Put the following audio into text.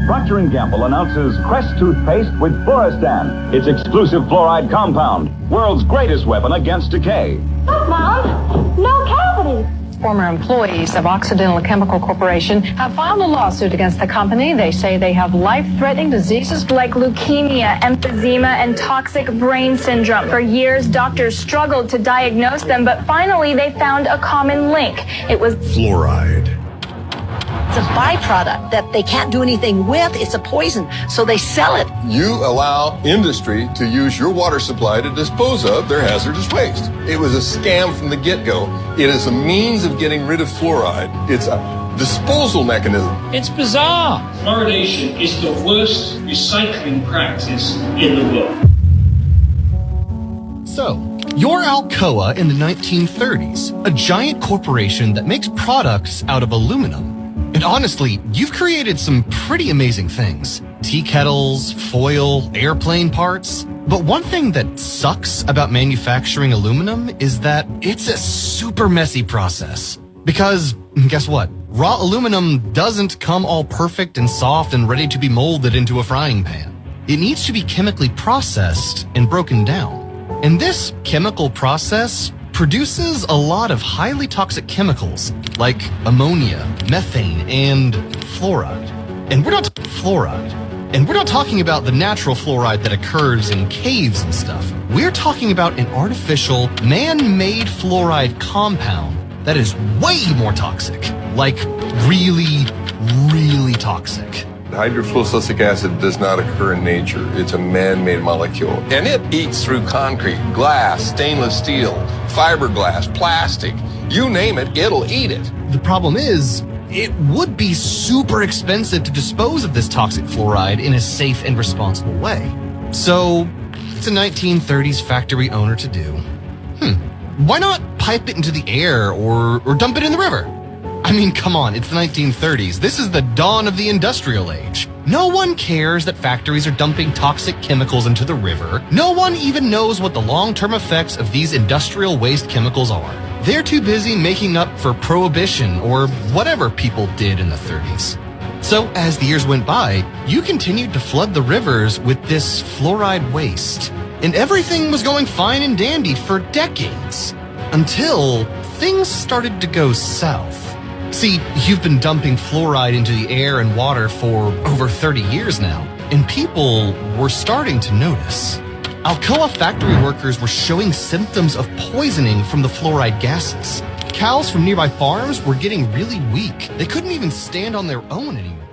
Procter & Gamble announces Crest toothpaste with Fluoristan, its exclusive fluoride compound, world's greatest weapon against decay. Look, Mom, no cavities. Former employees of Occidental Chemical Corporation have filed a lawsuit against the company. They say they have life-threatening diseases like leukemia, emphysema, and toxic brain syndrome. For years, doctors struggled to diagnose them, but finally they found a common link. It was fluoride. It's a byproduct that they can't do anything with. It's a poison, so they sell it. You allow industry to use your water supply to dispose of their hazardous waste. It was a scam from the get-go. It is a means of getting rid of fluoride. It's a disposal mechanism. It's bizarre. Fluoridation is the worst recycling practice in the world. So, you're Alcoa in the 1930s, a giant corporation that makes products out of aluminum. And honestly, you've created some pretty amazing things. Tea kettles, foil, airplane parts. But one thing that sucks about manufacturing aluminum is that it's a super messy process. Because, guess what? Raw aluminum doesn't come all perfect and soft and ready to be molded into a frying pan. It needs to be chemically processed and broken down. And this chemical process produces a lot of highly toxic chemicals like ammonia, methane, and fluoride. And we're not talking about the natural fluoride that occurs in caves and stuff. We're talking about an artificial, man-made fluoride compound that is way more toxic. Like really, really toxic. Hydrofluorosilicic acid does not occur in nature. It's a man-made molecule. And it eats through concrete, glass, stainless steel, fiberglass, plastic. You name it, it'll eat it. The problem is, it would be super expensive to dispose of this toxic fluoride in a safe and responsible way. So, it's a 1930s factory owner to do. Why not pipe it into the air or dump it in the river? I mean, come on, it's the 1930s. This is the dawn of the industrial age. No one cares that factories are dumping toxic chemicals into the river. No one even knows what the long-term effects of these industrial waste chemicals are. They're too busy making up for prohibition or whatever people did in the 30s. So as the years went by, you continued to flood the rivers with this fluoride waste. And everything was going fine and dandy for decades. Until things started to go south. See, you've been dumping fluoride into the air and water for over 30 years now, and people were starting to notice. Alcoa factory workers were showing symptoms of poisoning from the fluoride gases. Cows from nearby farms were getting really weak. They couldn't even stand on their own anymore.